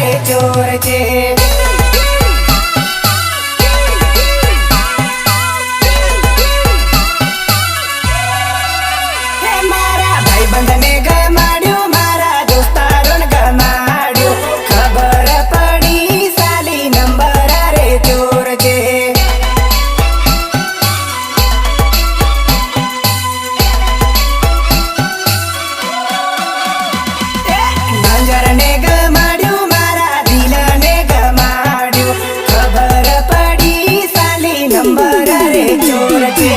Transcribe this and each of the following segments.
रे चोर छे। मारा भाई बंद ने गमाड्यो, मारा दोस्तारों ने गमाड्यो, खबर पड़ी साली नंबर रे चोर छे। नंजर ने गमाड्यो, मारा दिल ने गमाड्यो, खबर पड़ी साली नंबर रे चोर छे।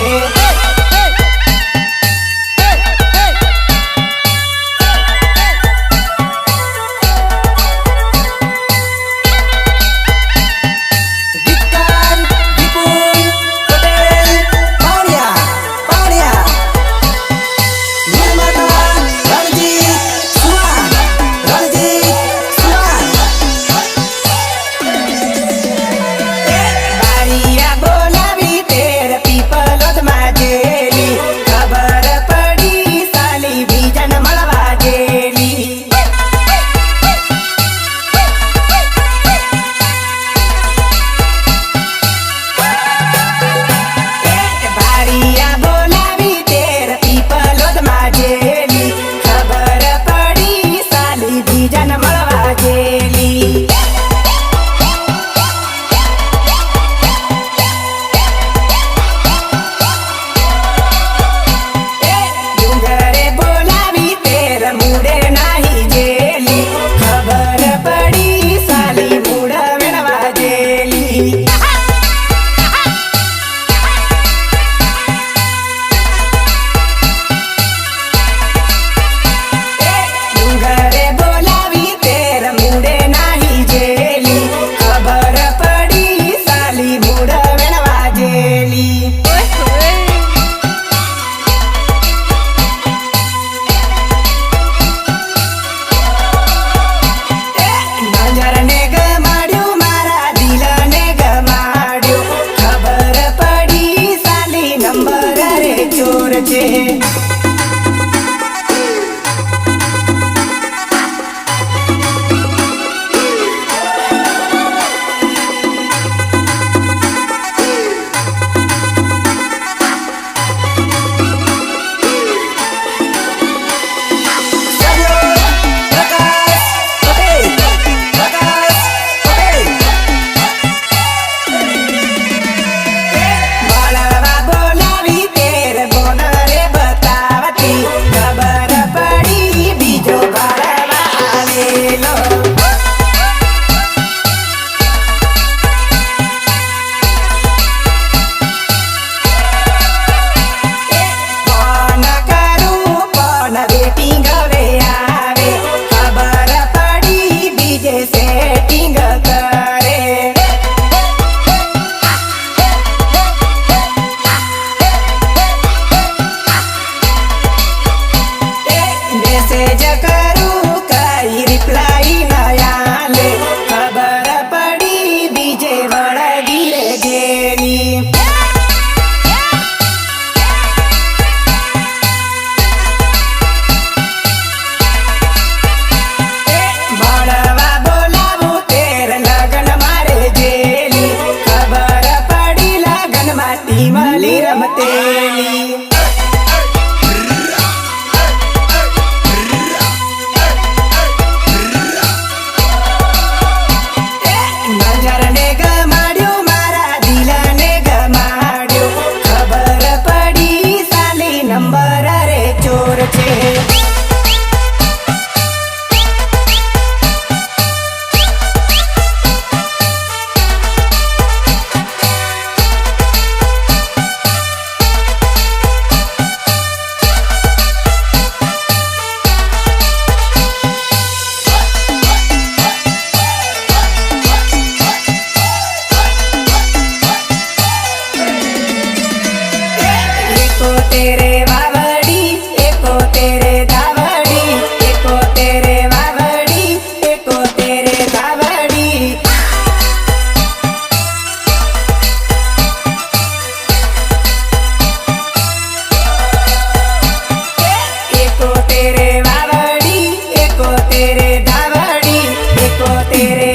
तेरे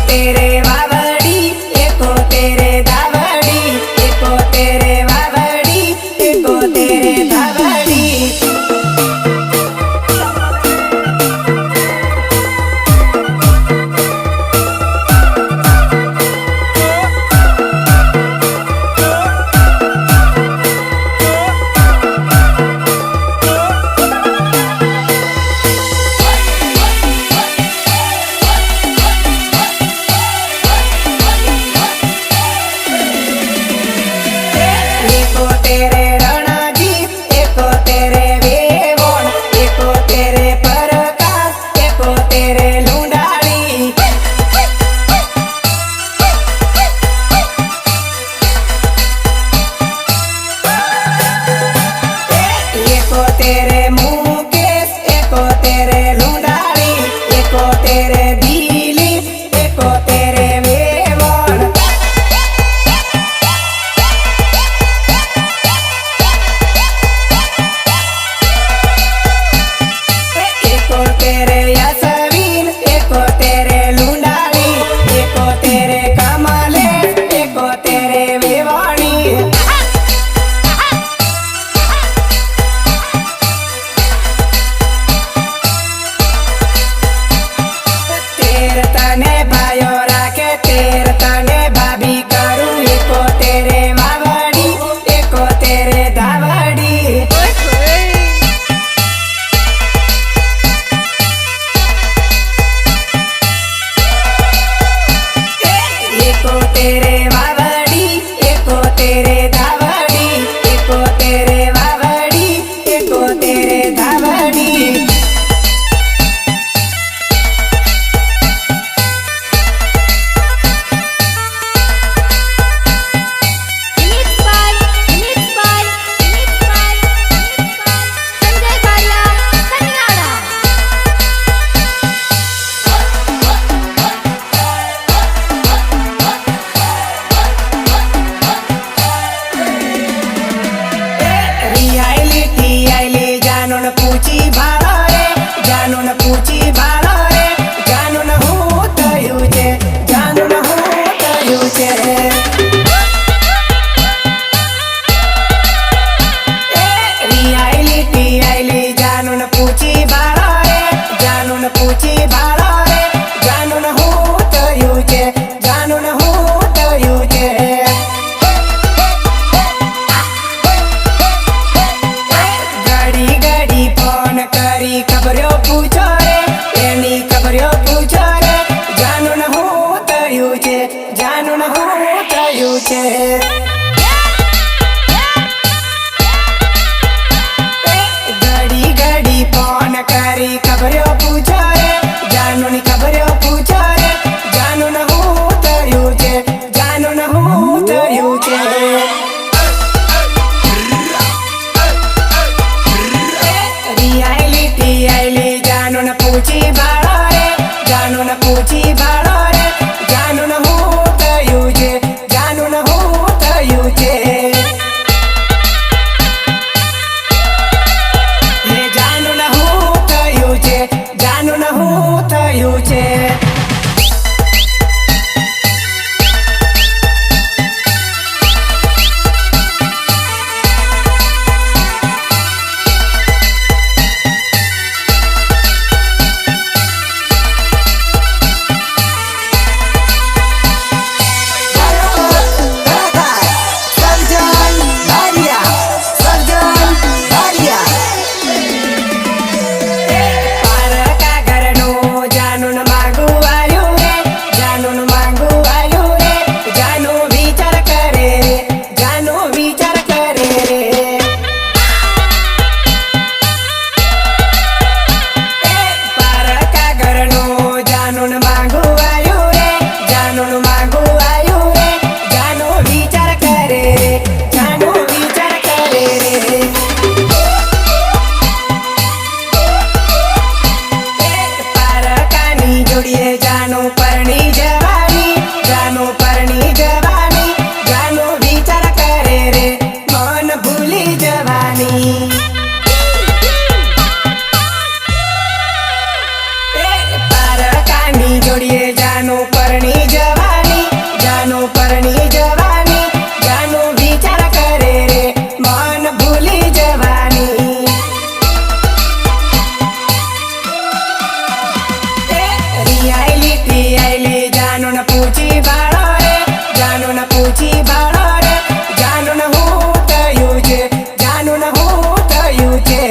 तेरे वावड़ी एको तेरे धावड़ी एको तेरे वावड़ी एको तेरे धावड़ी एको तेरे रणाजी एको तेरे वेवण एको तेरे परकाश एको तेरे लुंडारी एको तेरे मुकेश एको तेरे लुंडारी एको तेरे दिलीप एको तेरे वेवण एको तेरे यशवीन एको तेरे लुंडारी एको तेरे कमलेश एको तेरे विवाणी तेर तने भायो राखे तेर तने भाभी करूं एको तेरे वावड़ी एको तेरे धावड़ी एको तेरे वावड़ी एको तेरे धावड़ी एको तेरे वावड़ी एको तेरे धावड़ी संजय बारिया कन्याड़ा। रियालिटी आइली जानून पूछी भाड़ो रे जानून पूछी भाड़ो रे जानून हूँ थયું છે जानून हूँ थયું છે रियालिटी आइली जानून पूछी भाड़ो रे जानून पूछी भाड़ो रे जानून हूँ थયું છે जानून हूँ थયું છે घड़ी घड़ी फोन करी खबरो पूछो रे एनी खबरो पूछो रे जानून हूँ थયું છે जानून हूँ थયું છે घड़ी घड़ी फोन करी खबरो पूछो रे जानून खबरो पूछो रे जानून हूँ थયું છે जानून हूँ थયું છે रियालिटी आइली जानून पूछी भाड़ो रे जानून पूछी भाड़ो रे जानून हूँ थયું છે जानून हूँ थયું છે हे जानून हूँ थયું છે जानून हूँ थયું છે सर्जन भारिया पारका घरનું जानून માંગુ આવ્યું રે जानून માંગુ આવ્યું રે जानू વિચાર કરે રે जानू વિચાર કરે રે પારકા ઘરનું जानून માંગુ આવ્યું રે जानून માંગુ આવ્યું રે जानू વિચાર કરે રે जानू વિચાર કરે રે પારકાની જોડીએ जानू પરણી જવાની जानू પરણી જવાની जानू વિચાર કરે રે મન ભૂલી જવાની પારકાની જોડીએ जानू પરણી લીટી આઈલી જાનું ન પૂછી બાળો રે જાનું ન પૂછી બાળો રે જાનું ન હું થયું છે જાનું ન હું થયું છે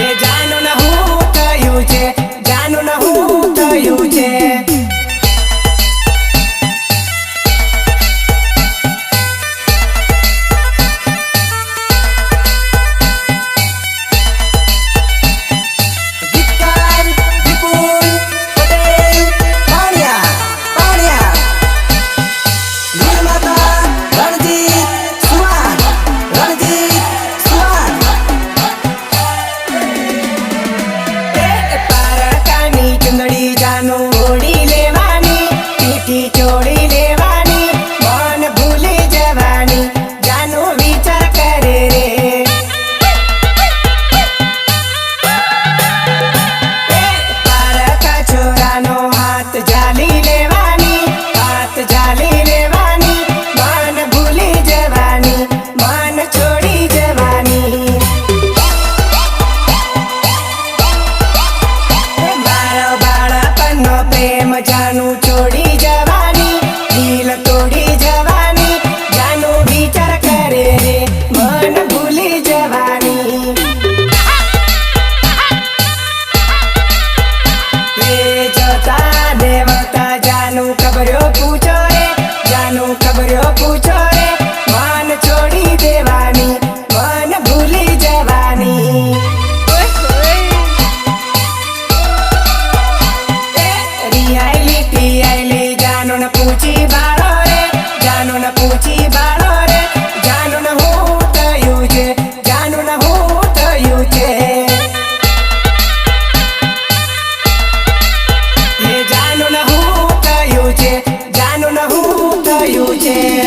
એ જાનું ન હું થયું છે જાનું ન હું થયું છે ચોડી લેવાની મન ભૂલી જવાની જાનું વિચાર કરે રે પારકા છોરાનો હાથ ઝાલી લેવાની મન ભૂલી જવાની મન છોડી જવાની મારો બાળપણનો પ્રેમ જાનું છોડી પૂછો રે મન છોડી દેવાની મન ભૂલી જવાની રિયાઈલી ટીયાઈલી જાનું ન પૂછી બાળો રે જાનું ન પૂછી બાળો રે જાનું ન હું થયું છે જાનું ન હું થયું છે એ જાનું ન હું થયું છે જાનું ન હું થયું છે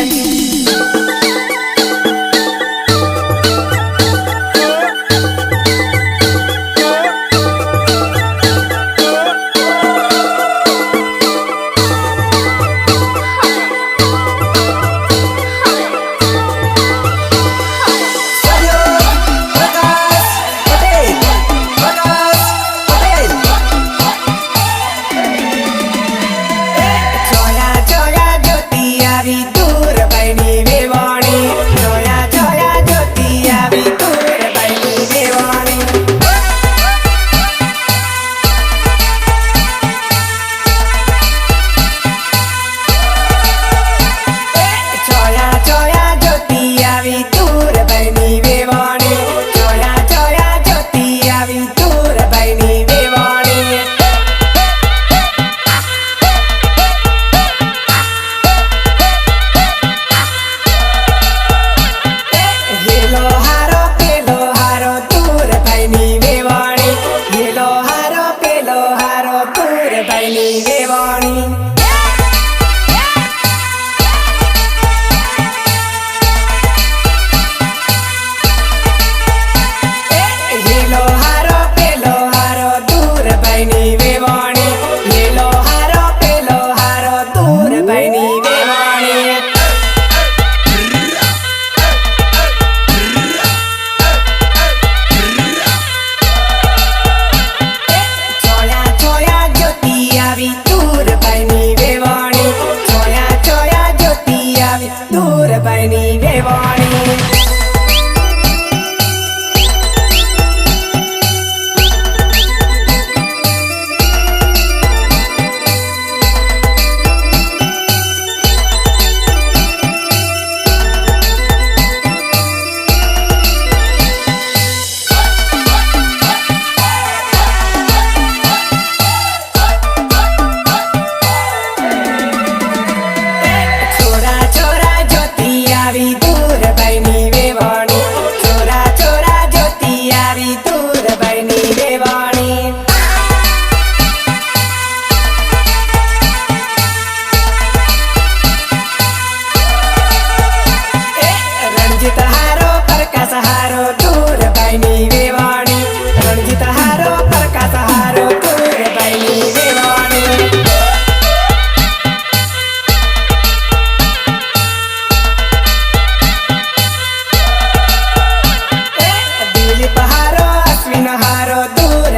दूर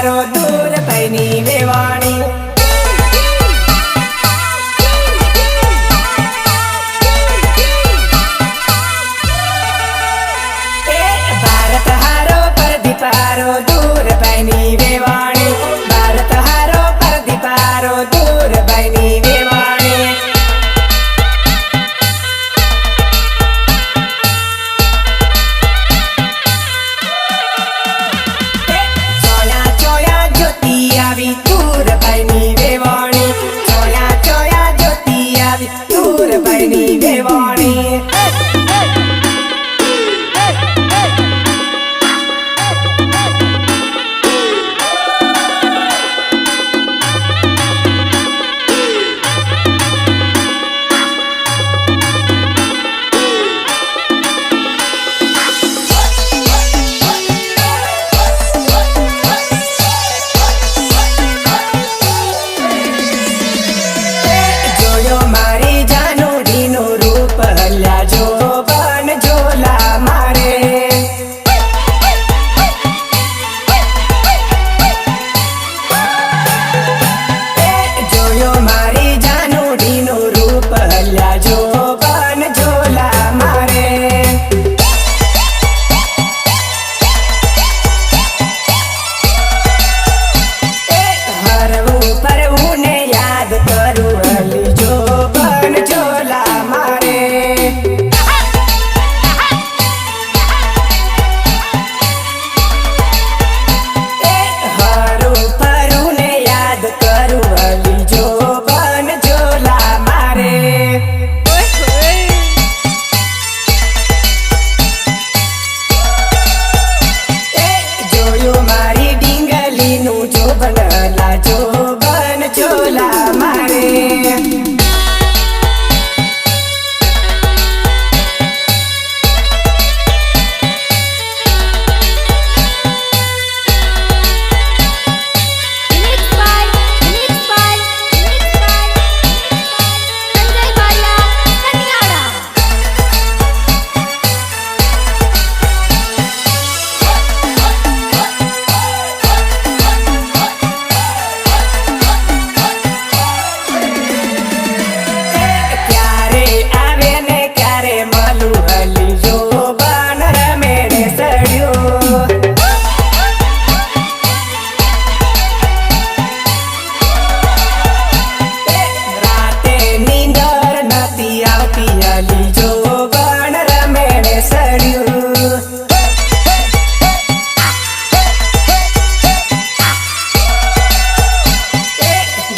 હારો દૂર ભઈની વેવાણી ભારત હારો પરદીપ હારો દૂર ભઈની વેવાણી ભારત હારો પરદીપ હારો દૂર ભઈની વેવાણી ચોયા ચોયા જ્યોતિ આવી દૂર ભઈની વેવાણી ચોયા ચોયા જ્યોતિ આવી દૂર ભઈની વેવાણી જોયો મારી જાનુડીનું રૂપ હલ્યા જો બન જોલા મારે જોયો મારી જાનુડીનું રૂપ હલ્યા જો બન જોલા મારે હરવું ફરવું ને યાદ કરું હલી જો બન જોલા મારે હરવું ફરવું ને યાદ કરું હલી જો બન જોલા મારે જોયું મારી ડીંગલીનું જોબન હલા જોબન જોલા મારે Mixed by Sanjay Bhalia, Kaniada. ક્યારે આવે ને ક્યારે મળું હલી જોબન રમેડે સડ્યો રાતે નીંદર નથી આવતી હલી જોબન રમેડે સડ્યું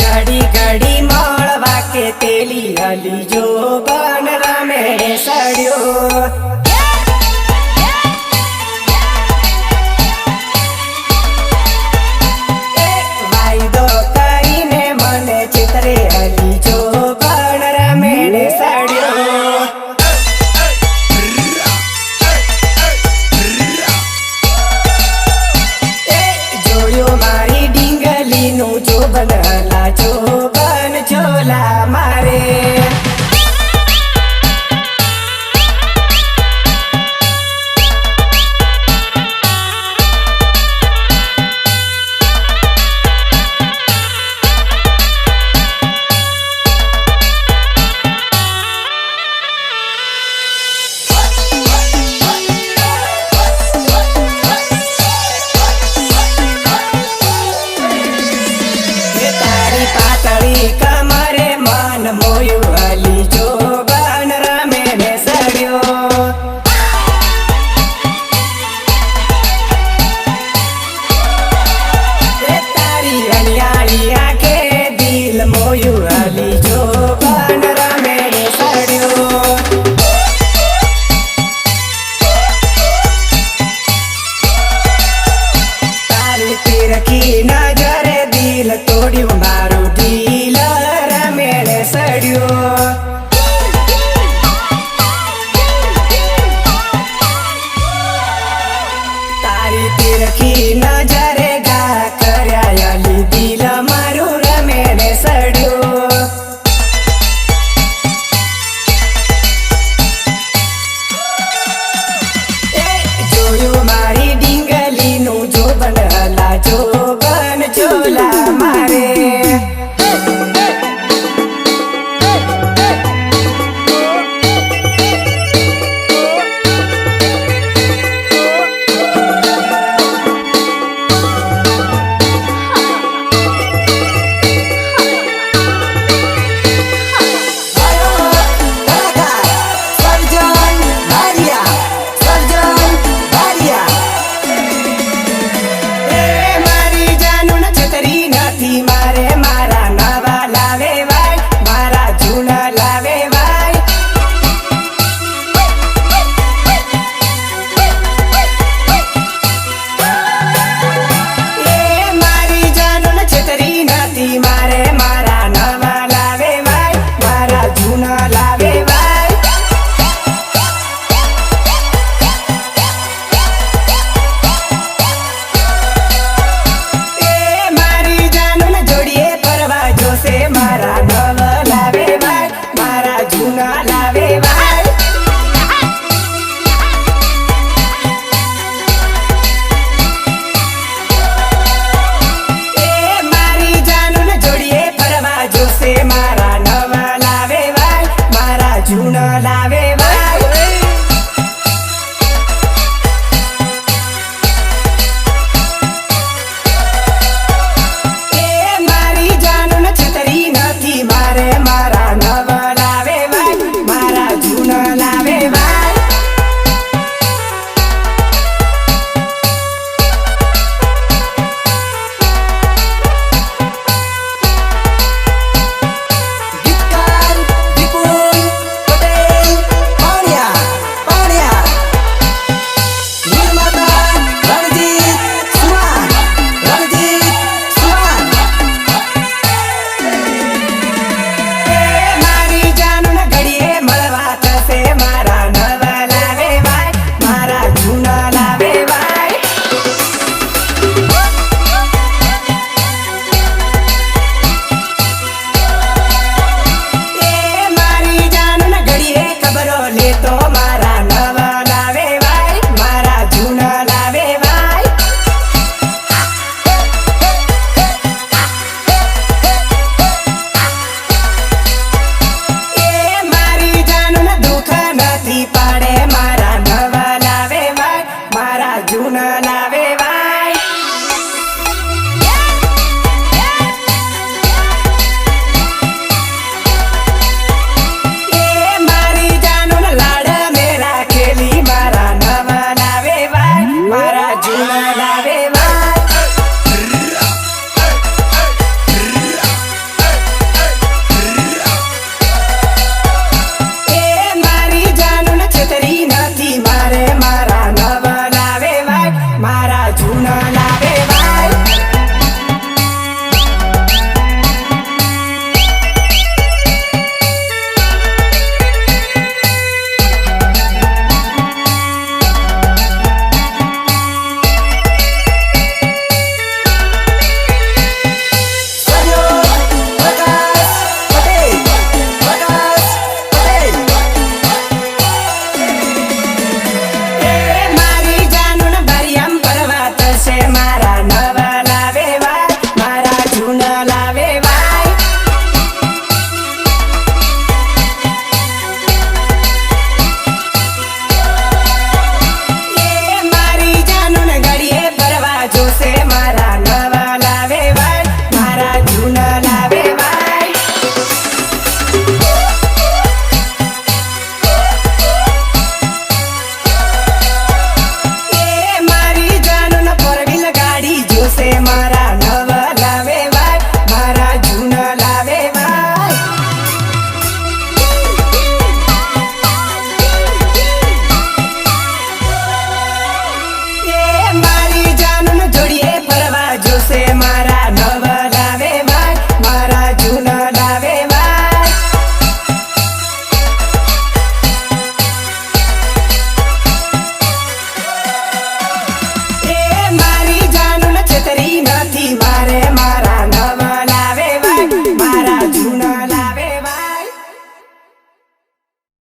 ઘડી ઘડી મળવા કે તેલી હલી જોબન રમેડે સડ્યો વાયદો કરીને મને ચિતરે હલી જોબન રમેડે સડ્યો જોયું મારી ડીંગલીનું જોબન હલા જોબન જોલા મારે તારી પાતળી કમરે મન મોયું હલી જોબન રમેડે સડ્યો તારી હરિયાળી આંખે દિલ મોયું હલી જોબન રમેડે સડ્યો તારી તીરખી નજરે દિલ તોડ્યું મારું દિલ રમેડે સડ્યું તારી તીરખી નજરે ઘા કર્યા અલી દિલ મારું રમેડે સડ્યું જોયું